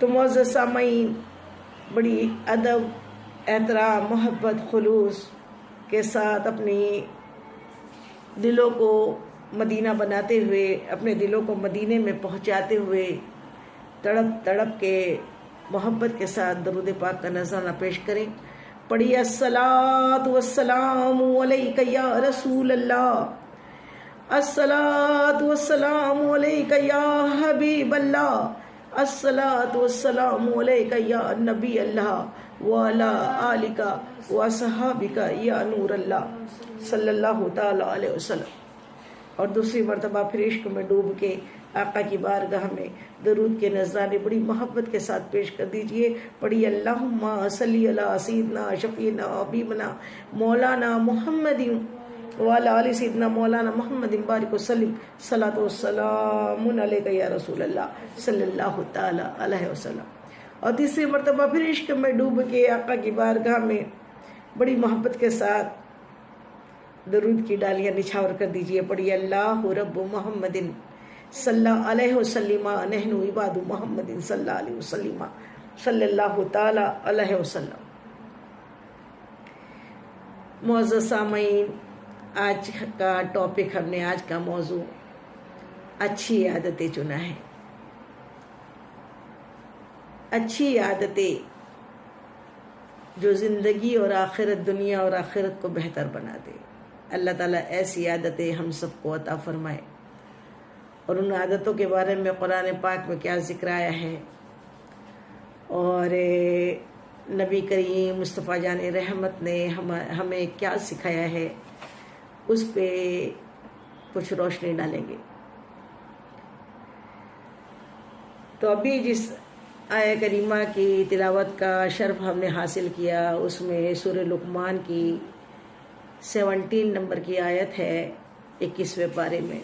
تو معزز سامعین، بڑی ادب، احترام، محبت، خلوص کے ساتھ اپنی دلوں کو مدینہ بناتے ہوئے، اپنے دلوں کو مدینے میں پہنچاتے ہوئے تڑپ تڑپ کے محبت کے ساتھ درود پاک کا نذرانہ پیش کریں۔ پڑھیے الصلاۃ والسلام علیک یا رسول اللہ، الصلاۃ والسلام علیک یا حبیب اللہ، الصلاۃ والسلام علیک یا نبی اللہ وعلی آلک وصحابک یا نور اللہ صلی اللہ تعالی علیہ وسلم۔ اور دوسری مرتبہ پھر عشق میں ڈوب کے آقا کی بارگاہ میں درود کے نذرانے بڑی محبت کے ساتھ پیش کر دیجئے۔ پڑھی اللہم صلی علی سیدنا شفیعنا حبیبنا مولانا محمد وعلی آل سیدنا مولانا محمد بارک وسلم، صلاۃ والسلام علیک یا رسول اللہ صلی اللہ تعالی علیہ وسلم۔ اور تیسری مرتبہ پھر عشق میں ڈوب کے آقا کی بارگاہ میں بڑی محبت کے ساتھ درود کی ڈالیاں نچھاور کر دیجئے۔ پڑھی اللہ رب محمد صلی اللہ علیہ وسلم، نحن عباد محمد صلی اللہ علیہ وسلم، صلی اللہ تعالی علیہ وسلم۔ معزز سامعین، آج کا ٹاپک ہم نے، آج کا موضوع اچھی عادتیں چنا ہے۔ اچھی عادتیں جو زندگی اور آخرت، دنیا اور آخرت کو بہتر بنا دے۔ اللہ تعالیٰ ایسی عادتیں ہم سب کو عطا فرمائے۔ اور ان عادتوں کے بارے میں قرآن پاک میں کیا ذکر آیا ہے، اور نبی کریم مصطفیٰ جان رحمت نے ہمیں کیا سکھایا ہے، اس پہ کچھ روشنی ڈالیں گے۔ تو ابھی جس آیہ کریمہ کی تلاوت کا شرف ہم نے حاصل کیا، اس میں سورہ لقمان کی 17 نمبر کی آیت ہے 21ویں پارے میں،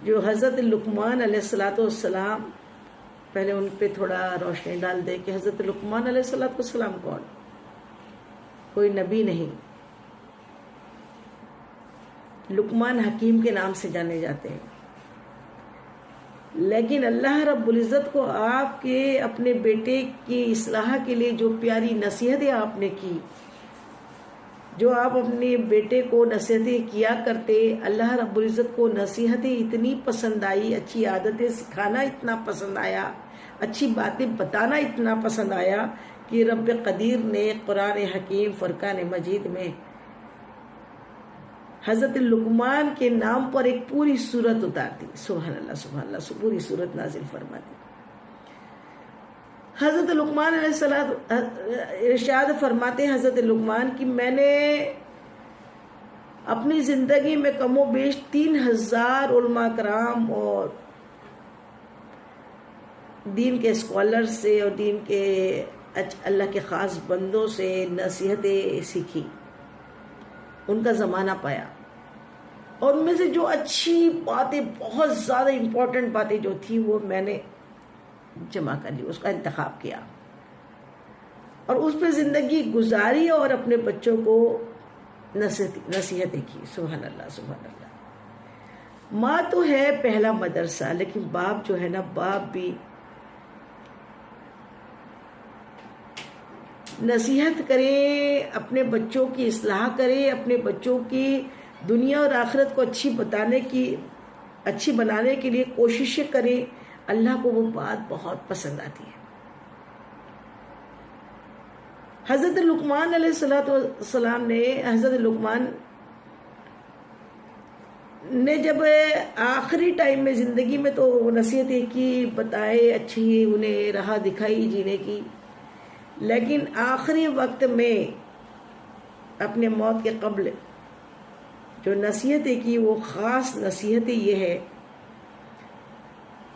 جو حضرت لقمان علیہ السلام، پہلے ان پہ تھوڑا روشنی ڈال دے کہ حضرت لقمان علیہ السلام کون؟ کوئی نبی نہیں، لقمان حکیم کے نام سے جانے جاتے ہیں، لیکن اللہ رب العزت کو آپ کے اپنے بیٹے کی اصلاح کے لیے جو پیاری نصیحتیں آپ نے کی، جو آپ اپنے بیٹے کو نصیحتیں کیا کرتے، اللہ رب العزت کو نصیحتیں اتنی پسند آئی، اچھی عادتیں سکھانا اتنا پسند آیا، اچھی باتیں بتانا اتنا پسند آیا کہ رب قدیر نے قرآن حکیم فرقان مجید میں حضرت لقمان کے نام پر ایک پوری سورت اتار دی۔ سبحان اللہ سبحان اللہ، پوری سورت نازل فرما دی۔ حضرت لقمان علیہ السلام ارشاد فرماتے ہیں حضرت لقمان کی، میں نے اپنی زندگی میں کم و بیش 3000 علماء کرام اور دین کے اسکالر سے اور دین کے اللہ کے خاص بندوں سے نصیحتیں سیکھی، ان کا زمانہ پایا، اور ان میں سے جو اچھی باتیں، بہت زیادہ امپورٹنٹ باتیں جو تھی، وہ میں نے جمع کر لی، اس کا انتخاب کیا اور اس پہ زندگی گزاری اور اپنے بچوں کو نصیحتیں کی۔ سبحان اللہ سبحان اللہ۔ ماں تو ہے پہلا مدرسہ، لیکن باپ جو ہے نا، باپ بھی نصیحت کرے، اپنے بچوں کی اصلاح کرے، اپنے بچوں کی دنیا اور آخرت کو اچھی بنانے کے لیے کوششیں کرے، اللہ کو وہ بات بہت پسند آتی ہے۔ حضرت لقمان علیہ السلام نے، حضرت لقمان نے جب آخری ٹائم میں زندگی میں تو نصیحتیں کی، بتائے، اچھی انہیں راہ دکھائی جینے کی، لیکن آخری وقت میں اپنے موت کے قبل جو نصیحتیں کی، وہ خاص نصیحتیں یہ ہے،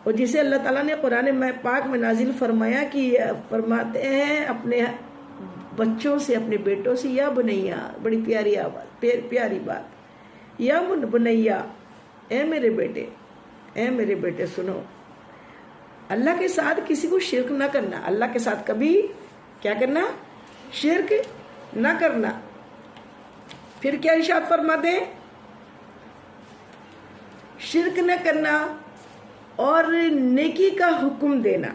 اور جسے اللہ تعالیٰ نے قرآن پاک میں نازل فرمایا کہ فرماتے ہیں اپنے بچوں سے، اپنے بیٹوں سے، یا بنیا، بڑی پیاری بات، یا بنیا، اے میرے بیٹے سنو، اللہ کے ساتھ کسی کو شرک نہ کرنا، اللہ کے ساتھ کبھی کیا کرنا؟ شرک نہ کرنا۔ پھر کیا ارشاد فرماتے ہیں؟ شرک نہ کرنا، اور نیکی کا حکم دینا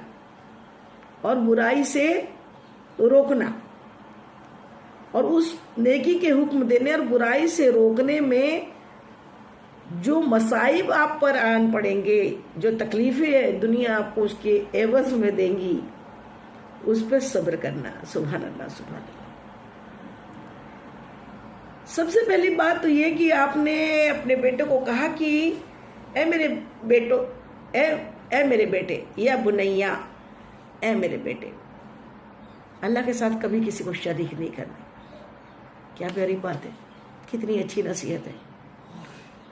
اور برائی سے روکنا، اور اس نیکی کے حکم دینے اور برائی سے روکنے میں جو مصائب آپ پر آن پڑیں گے، جو تکلیفیں دنیا آپ کو اس کے عوض میں دیں گی، اس پہ صبر کرنا۔ سبحان اللہ، سبحان اللہ۔ سب سے پہلی بات تو یہ کہ آپ نے اپنے بیٹے کو کہا کہ اے میرے بیٹو، اے میرے بیٹے، یا بنیا، اے میرے بیٹے۔ اللہ کے ساتھ کبھی کسی کو شریک نہیں کرنا۔ کیا پیاری بات ہے، کتنی اچھی نصیحت ہے۔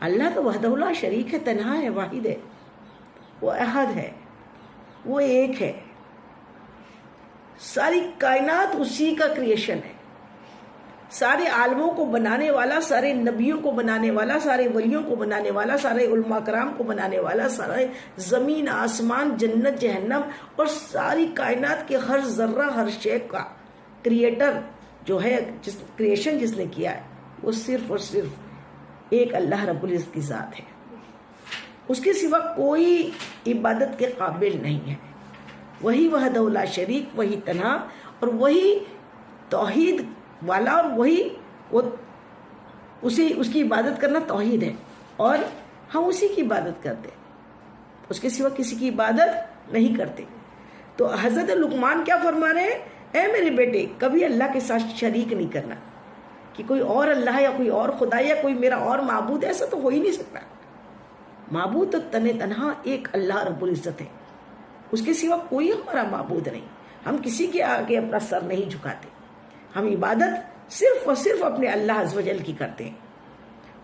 اللہ تو وحدہ لا شریک ہے، تنہا ہے، واحد ہے، وہ احد ہے، وہ ایک ہے۔ ساری کائنات اسی کا کریشن ہے، سارے عالموں کو بنانے والا، سارے نبیوں کو بنانے والا، سارے ولیوں کو بنانے والا، سارے علماء کرام کو بنانے والا، سارے زمین آسمان جنت جہنم اور ساری کائنات کے ہر ذرہ ہر شے کا کریٹر جو ہے، کریشن جس نے کیا ہے، وہ صرف اور صرف ایک اللہ رب العزت کی ذات ہے۔ اس کے سوا کوئی عبادت کے قابل نہیں ہے۔ وہی وحدہ لا شریک، وہی تنہا، اور وہی توحید والا، اور وہی اس کی عبادت کرنا توحید ہے، اور ہم اسی کی عبادت کرتے ہیں، اس کے سوا کسی کی عبادت نہیں کرتے۔ تو حضرت لقمان کیا فرما رہے ہیں؟ اے میرے بیٹے، کبھی اللہ کے ساتھ شریک نہیں کرنا، کہ کوئی اور اللہ یا کوئی اور خدا یا کوئی میرا اور معبود، ایسا تو ہو ہی نہیں سکتا۔ معبود تو تنہا ایک اللہ رب العزت ہے، اس کے سوا کوئی ہمارا معبود نہیں۔ ہم کسی کے آگے اپنا سر نہیں جھکاتے، ہم عبادت صرف اور صرف اپنے اللہ عز و جل کی کرتے ہیں،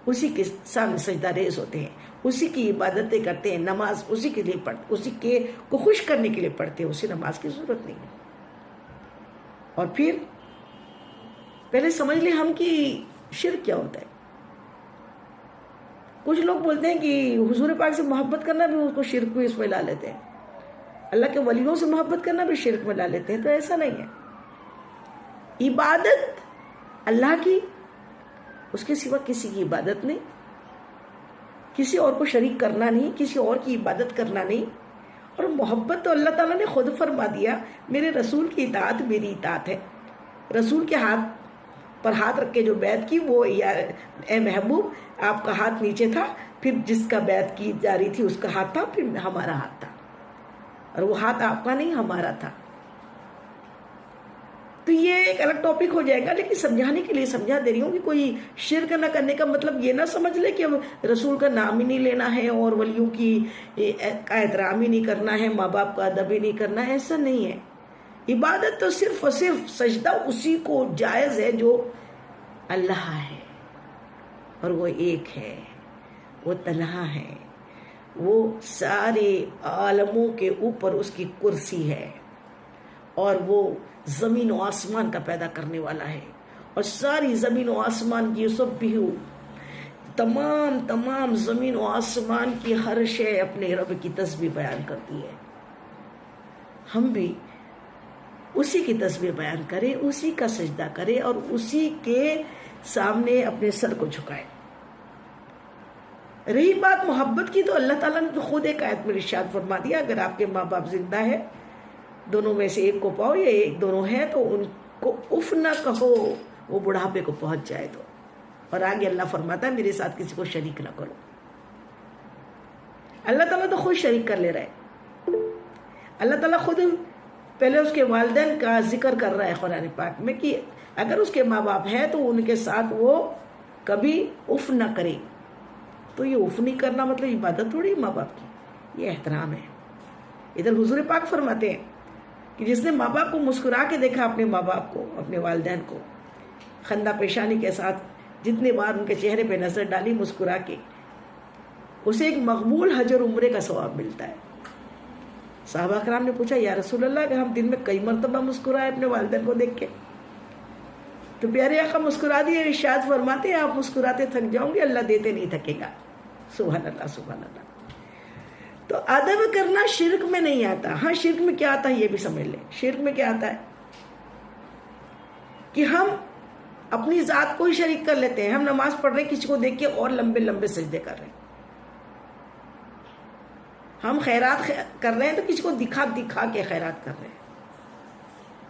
اسی کے سامنے سجدہ ریز ہوتے ہیں، اسی کی عبادتیں کرتے ہیں، نماز اسی کے لیے پڑھتے، اسی کے کو خوش کرنے کے لیے پڑھتے ہیں، اسے نماز کی ضرورت نہیں ہے۔ اور پھر پہلے سمجھ لیں ہم کہ شرک کیا ہوتا ہے۔ کچھ لوگ بولتے ہیں کہ حضور پاک سے محبت کرنا بھی اس کو شرک بھی اس میں لا لیتے ہیں، اللہ کے ولیوں سے محبت کرنا بھی شرک میں لا لیتے ہیں۔ تو ایسا نہیں ہے۔ عبادت اللہ کی، اس کے سوا کسی کی عبادت نہیں، کسی اور کو شریک کرنا نہیں، کسی اور کی عبادت کرنا نہیں۔ اور محبت تو اللہ تعالیٰ نے خود فرما دیا، میرے رسول کی اطاعت میری اطاعت ہے۔ رسول کے ہاتھ پر ہاتھ رکھ کے جو بیعت کی، وہ اے محبوب آپ کا ہاتھ نیچے تھا، پھر جس کا بیعت کی جا رہی تھی اس کا ہاتھ تھا، پھر ہمارا ہاتھ تھا، اور وہ ہاتھ آپ کا نہیں ہمارا تھا۔ تو یہ ایک الگ ٹاپک ہو جائے گا، لیکن سمجھانے کے لیے سمجھا دے رہی ہوں کہ کوئی شرک نہ کرنے کا مطلب یہ نہ سمجھ لے کہ رسول کا نام ہی نہیں لینا ہے اور ولیوں کی کا احترام ہی نہیں کرنا ہے، ماں باپ کا ادب ہی نہیں کرنا ہے، ایسا نہیں ہے۔ عبادت تو صرف اور صرف سجدہ اسی کو جائز ہے جو اللہ ہے، اور وہ ایک ہے، وہ تنہا ہے، وہ سارے عالموں کے اوپر اس کی کرسی ہے، اور وہ زمین و آسمان کا پیدا کرنے والا ہے، اور ساری زمین و آسمان کی تمام زمین و آسمان کی ہر شے اپنے رب کی تسبیح بیان کرتی ہے۔ ہم بھی اسی کی تسبیح بیان کریں، اسی کا سجدہ کریں، اور اسی کے سامنے اپنے سر کو جھکائیں۔ رہی بات محبت کی، تو اللہ تعالیٰ نے تو خود ایک آیت میں ارشاد فرما دیا، اگر آپ کے ماں باپ زندہ ہے، دونوں میں سے ایک کو پاؤ یا ایک دونوں ہیں، تو ان کو اف نہ کہو، وہ بڑھاپے کو پہنچ جائے تو۔ اور آگے اللہ فرماتا ہے میرے ساتھ کسی کو شریک نہ کرو۔ اللہ تعالیٰ تو خود شریک کر لے رہا ہے۔ اللہ تعالیٰ خود پہلے اس کے والدین کا ذکر کر رہا ہے قرآن پاک میں کہ اگر اس کے ماں باپ ہیں تو ان کے ساتھ وہ کبھی اف نہ کرے۔ تو یہ اف نہیں کرنا مطلب عبادت تھوڑی ماں باپ کی، یہ احترام ہے۔ ادھر حضور پاک فرماتے ہیں کہ جس نے ماں باپ کو مسکرا کے دیکھا، اپنے ماں باپ کو، اپنے والدین کو خندہ پیشانی کے ساتھ جتنے بار ان کے چہرے پہ نظر ڈالی مسکرا کے، اسے ایک مقبول حج اور عمرے کا ثواب ملتا ہے۔ صحابہ کرام نے پوچھا یا رسول اللہ اگر ہم دن میں کئی مرتبہ مسکرائے اپنے والدین کو دیکھ کے؟ تو پیارے آقا مسکرا دیے، ارشاد فرماتے ہیں آپ مسکراتے تھک جاؤں گے، اللہ دیتے نہیں تھکے گا۔ سبحان اللہ، سبحان اللہ۔ تو ادب کرنا شرک میں نہیں آتا۔ ہاں شرک میں کیا آتا ہے یہ بھی سمجھ لیں۔ شرک میں کیا آتا ہے کہ ہم اپنی ذات کو ہی شریک کر لیتے ہیں۔ ہم نماز پڑھ رہے ہیں، کسی کو دیکھ کے اور لمبے لمبے سجدے کر رہے ہیں، ہم خیرات کر رہے ہیں تو کسی کو دکھا دکھا کے خیرات کر رہے ہیں.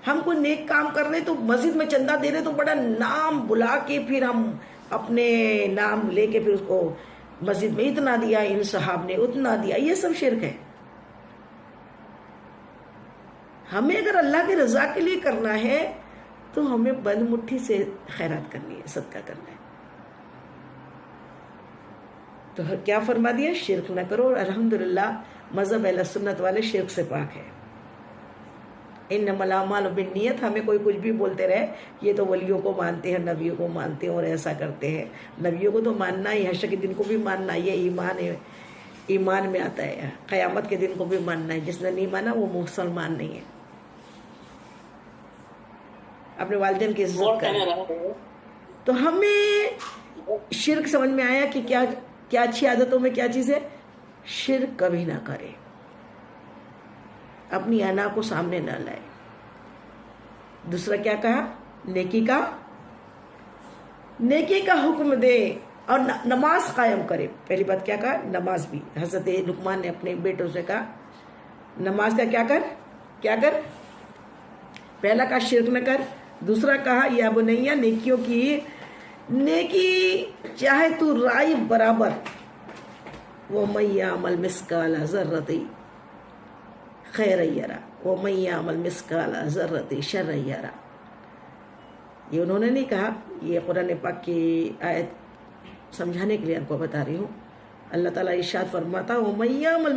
ہم کوئی نیک کام کر رہے تو مسجد میں چندہ دے رہے تو بڑا نام بلا کے پھر ہم اپنے نام لے کے پھر اس کو مسجد میں اتنا دیا، ان صاحب نے اتنا دیا، یہ سب شرک ہے. ہمیں اگر اللہ کی رضا کے لیے کرنا ہے تو ہمیں بند مٹھی سے خیرات کرنی ہے، صدقہ کرنا ہے. تو کیا فرما دیا؟ شرک نہ کرو. اور الحمدللہ مذہب اہل سنت والے شرک سے پاک ہے. انما الاعمال بالنیت. ہمیں کوئی کچھ بھی بولتے رہے یہ تو ولیوں کو مانتے ہیں، نبیوں کو مانتے ہیں اور ایسا کرتے ہیں. نبیوں کو تو ماننا ہی، حشر کے دن کو بھی ماننا، یہ ایمان ہے، ایمان میں آتا ہے. قیامت کے دن کو بھی ماننا ہے. جس نے نہیں مانا وہ مسلمان نہیں ہے. اپنے والدین کی عزت کریں. تو ہمیں شرک سمجھ میں آیا کہ کیا اچھی عادتوں میں کیا چیز ہے. شرک کبھی نہ کرے، اپنی انا کو سامنے نہ لائے. دوسرا کیا کہا؟ نیکی کا حکم دے اور نماز قائم کرے. پہلی بات کیا کہا؟ نماز بھی. حضرت لقمان نے اپنے بیٹوں سے کہا نماز کا کیا کر. پہلا کہا شرک نہ کر. دوسرا کہا یا بنیا نیکیوں کی نیکی چاہے تو رائی برابر. وَمَن يَعْمَلْ مِثْقَالَ ذَرَّةٍ خَيْرًا يَرَهُ وَمَن يَعْمَلْ مِثْقَالَ ذَرَّةٍ شَرًّا يَرَهُ. یہ انہوں نے نہیں کہا، یہ قرآن پاک کی آیت سمجھانے کے لیے آپ کو بتا رہی ہوں. اللہ تعالیٰ ارشاد فرماتا وَمَن يَعْمَلْ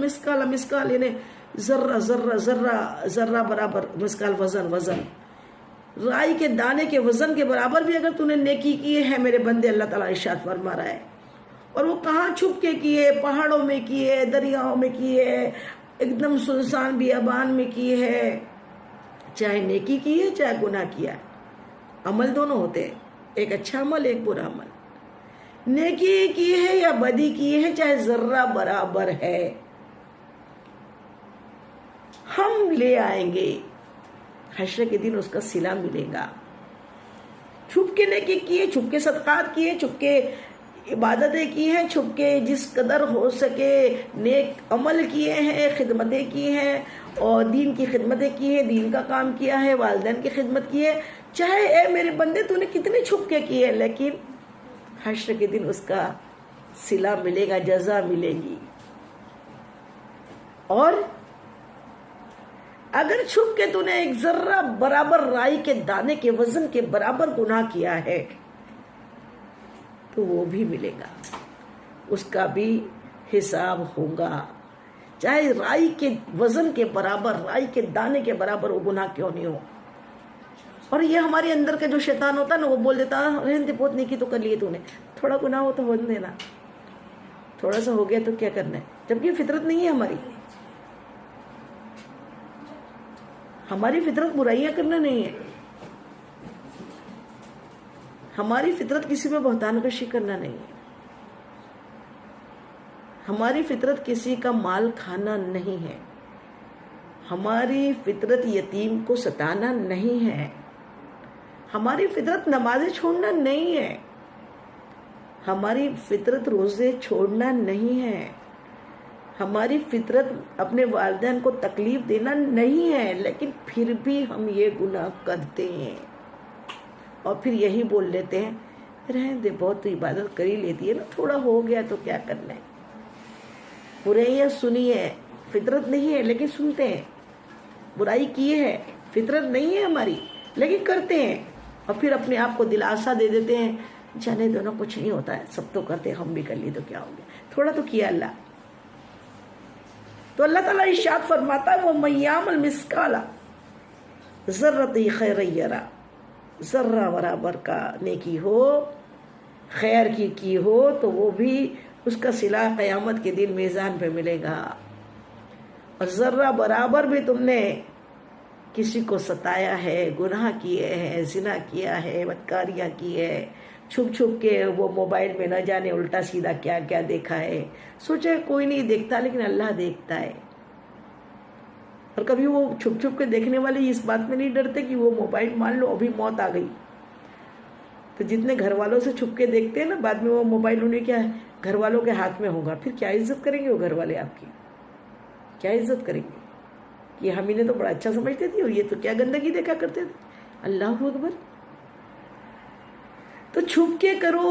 مِثْقَالَ یعنی ذرہ برابر. مثقال وزن رائی کے دانے کے وزن کے برابر بھی اگر تو نے نیکی کی ہے میرے بندے، اللہ تعالیٰ ارشاد فرما رہا ہے. اور وہ کہاں چھپ کے کیے؟ پہاڑوں میں کیے، دریاؤں میں کیے، ایک دم سنسان بیابان میں کیے ہے. چاہے نیکی کی ہے چاہے گناہ کیا ہے، عمل دونوں ہوتے ہیں، ایک اچھا عمل ایک برا عمل. نیکی کی ہے یا بدی کی ہے چاہے ذرہ برابر ہے، ہم لے آئیں گے. حشر کے دن اس کا صلہ ملے گا. چھپ کے نیکی کیے، چھپ کے صدقات کیے، چھپ کے عبادتیں کی ہیں، چھپ کے جس قدر ہو سکے نیک عمل کیے ہیں، خدمتیں کی ہیں اور دین کی خدمتیں کی ہیں، دین کا کام کیا ہے، والدین کی خدمت کی ہے. چاہے اے میرے بندے تو نے کتنے چھپ کے کیے، لیکن حشر کے دن اس کا صلہ ملے گا، جزا ملے گی. اور اگر چھپ کے تو نے ایک ذرہ برابر رائی کے دانے کے وزن کے برابر گناہ کیا ہے تو وہ بھی ملے گا، اس کا بھی حساب ہوگا. چاہے رائی کے وزن کے برابر، رائی کے دانے کے برابر وہ گناہ کیوں نہیں ہو. اور یہ ہمارے اندر کا جو شیطان ہوتا ہے نا، وہ بول دیتا رہنے بہت نیکی تو کر لیے تو نے، تھوڑا گناہ ہو تو ہونے دینا، تھوڑا سا ہو گیا تو کیا کرنا ہے. جبکہ فطرت نہیں ہے ہماری. ہماری فطرت برائیاں کرنا نہیں ہے. ہماری فطرت کسی میں بہتان کشی کرنا نہیں ہے. ہماری فطرت کسی کا مال کھانا نہیں ہے. ہماری فطرت یتیم کو ستانا نہیں ہے. ہماری فطرت نمازیں چھوڑنا نہیں ہے. ہماری فطرت روزے چھوڑنا نہیں ہے. ہماری فطرت اپنے والدین کو تکلیف دینا نہیں ہے. لیکن پھر بھی ہم یہ گناہ کرتے ہیں اور پھر یہی بول لیتے ہیں رہنے دے، بہت تو عبادت کر ہی لیتی ہے نا، تھوڑا ہو گیا تو کیا کرنا ہے. برائیاں سنی ہے، فطرت نہیں ہے لیکن سنتے ہیں. برائی کی ہے، فطرت نہیں ہے ہماری لیکن کرتے ہیں. اور پھر اپنے آپ کو دلاسا دے دیتے ہیں جانے دونوں کچھ نہیں ہوتا ہے، سب تو کرتے، ہم بھی کر لیے تو کیا ہو گیا، تھوڑا تو کیا اللہ. تو اللہ تعالیٰ ارشاد فرماتا ہے وَمَن يَعْمَلْ مِثْقَالَ ذَرَّةٍ خَيْرًا يَرَهُ. ذرہ برابر کا نیکی ہو، خیر کی ہو تو وہ بھی اس کا صلہ قیامت کے دن میزان پہ ملے گا. اور ذرہ برابر بھی تم نے کسی کو ستایا ہے، گناہ کیے ہیں، زنا کیا ہے، بدکاریاں کی ہے، چھپ چھپ کے وہ موبائل میں نہ جانے الٹا سیدھا کیا کیا دیکھا ہے، سوچے کوئی نہیں دیکھتا لیکن اللہ دیکھتا ہے. اور کبھی وہ چھپ چھپ کے دیکھنے والے اس بات میں نہیں ڈرتے کہ وہ موبائل مان لو ابھی موت آ گئی. تو جتنے گھر والوں سے چھپ کے دیکھتے ہیں نا، بعد میں وہ موبائل انہیں کیا ہے گھر والوں کے ہاتھ میں ہوگا، پھر کیا عزت کریں گے وہ گھر والے آپ کی. کیا عزت کریں گے؟ یہ ہم انہیں تو بڑا اچھا سمجھتے تھے اور یہ تو کیا گندگی دیکھا کرتے تھے. اللہ اکبر. تو چھپ کے کرو